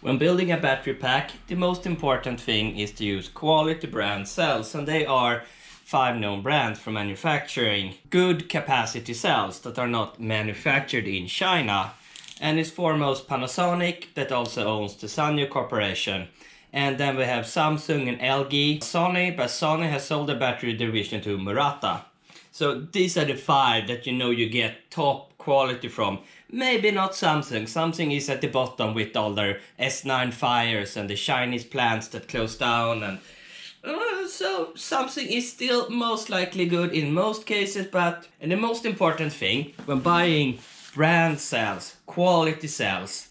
When building a battery pack, the most important thing is to use quality brand cells, and they are 5 known brands for manufacturing good capacity cells that are not manufactured in China. And it's foremost Panasonic, that also owns the Sanyo Corporation. And then we have Samsung and LG. Sony, but Sony has sold the battery division to Murata. So these are the 5 that you know you get top quality from. Maybe not Samsung. Samsung is at the bottom with all their S9 fires and the Chinese plants that close down. And so Samsung is still most likely good in most cases. And the most important thing when buying brand cells, quality cells,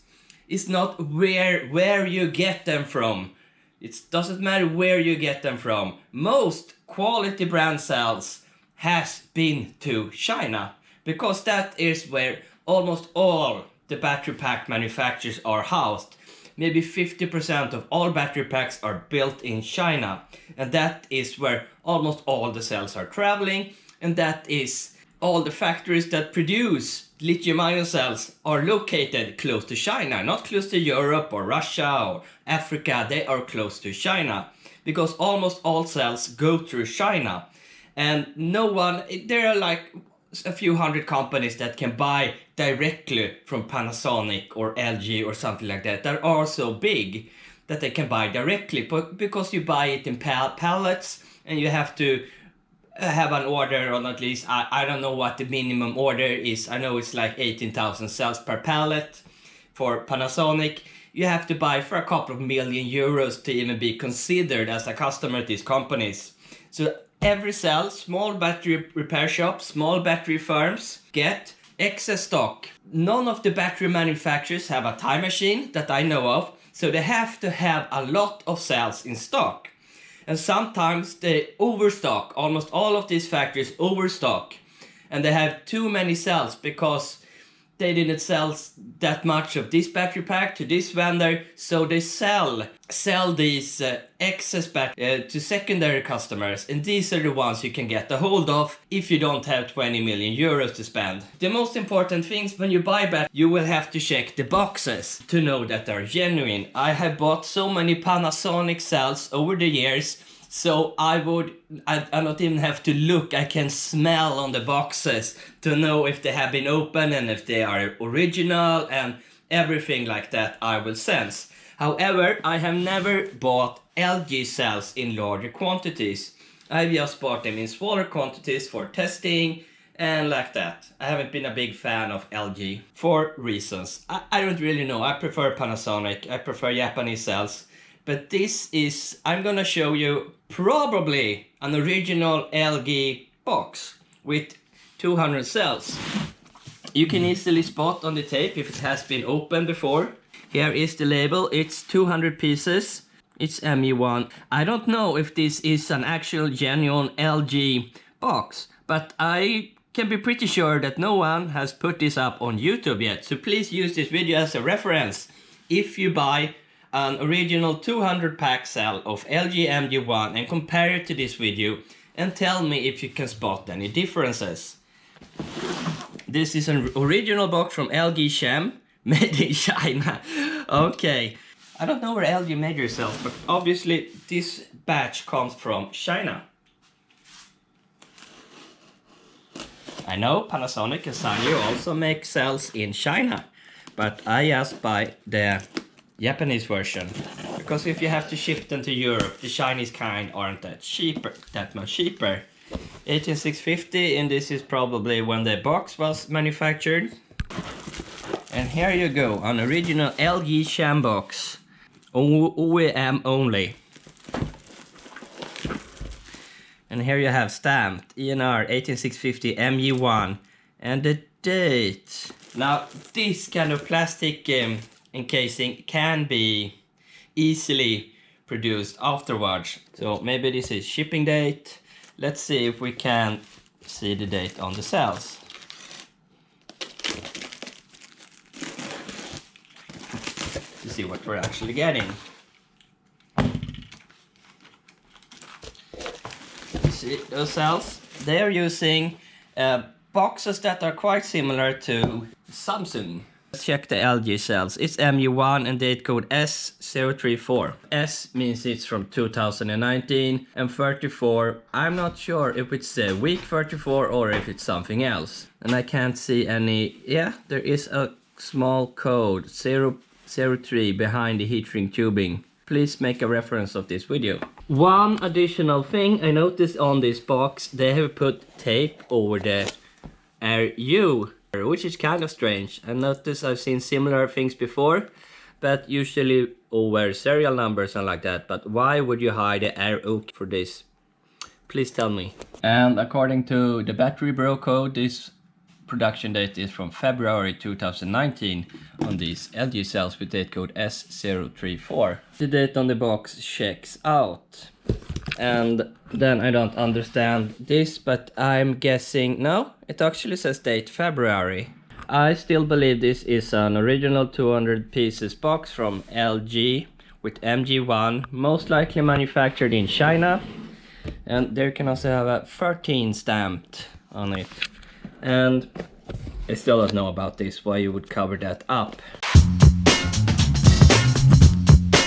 is not where you get them from. It doesn't matter where you get them from. Most quality brand cells has been to China, because that is where almost all the battery pack manufacturers are housed. Maybe 50% of all battery packs are built in China, and that is where almost all the cells are traveling, and that is all the factories that produce lithium-ion cells are located close to China, not close to Europe or Russia or Africa. They are close to China, because almost all cells go through China. And there are like a few hundred companies that can buy directly from Panasonic or LG or something like that. That are so big that they can buy directly, but because you buy it in pallets and you have to have an order on at least, I don't know what the minimum order is. I know it's like 18,000 cells per pallet for Panasonic. You have to buy for a couple of million euros to even be considered as a customer at these companies. So every cell, small battery repair shops, small battery firms get excess stock. None of the battery manufacturers have a time machine that I know of, so they have to have a lot of cells in stock. And sometimes they overstock. Almost all of these factories overstock. And they have too many cells because they didn't sell that much of this battery pack to this vendor. So they sell these excess batteries to secondary customers. And these are the ones you can get a hold of if you don't have 20 million euros to spend. The most important things when you buy batteries, you will have to check the boxes to know that they're genuine. I have bought so many Panasonic cells over the years, so I don't even have to look. I can smell on the boxes to know if they have been opened and if they are original, and everything like that I will sense. However, I have never bought LG cells in larger quantities. I've just bought them in smaller quantities for testing and like that. I haven't been a big fan of LG for reasons. I don't really know. I prefer Panasonic. I prefer Japanese cells. But this is, I'm gonna show you probably an original LG box with 200 cells. You can easily spot on the tape if it has been opened before. Here is the label. It's 200 pieces. It's MJ1. I don't know if this is an actual genuine LG box, but I can be pretty sure that no one has put this up on YouTube yet. So please use this video as a reference if you buy an original 200 pack cell of LG MJ1 and compare it to this video and tell me if you can spot any differences. This is an original box from LG Chem, made in China. Okay, I don't know where LG made their cells, but obviously this batch comes from China. I know Panasonic and Sanyo also make cells in China, but I just buy the Japanese version, because if you have to ship them to Europe, the Chinese kind aren't that much cheaper. 18650, and this is probably when the box was manufactured. And here you go, an original LG Chem box, OEM only. And here you have stamped ENR 18650MJ1 and the date. Now this kind of plastic encasing can be easily produced afterwards. So maybe this is shipping date. Let's see if we can see the date on the cells. To see what we're actually getting. You see those cells? They're using boxes that are quite similar to Samsung. Let's check the LG cells. It's MJ1 and date code S034. S means it's from 2019 and 34. I'm not sure if it's week 34 or if it's something else. And I can't see any. Yeah, there is a small code 003 behind the heat shrink tubing. Please make a reference of this video. One additional thing I noticed on this box, they have put tape over the RU, which is kind of strange. I noticed I've seen similar things before, but usually over serial numbers and like that. But why would you hide the RU for this? Please tell me. And according to the battery bro code, this production date is from February 2019 on these LG cells with date code S034. The date on the box checks out. And then I don't understand this, but I'm guessing, no, it actually says date February. I still believe this is an original 200 pieces box from LG with MJ1, most likely manufactured in China. And there can also have a 13 stamped on it. And I still don't know about this, why you would cover that up.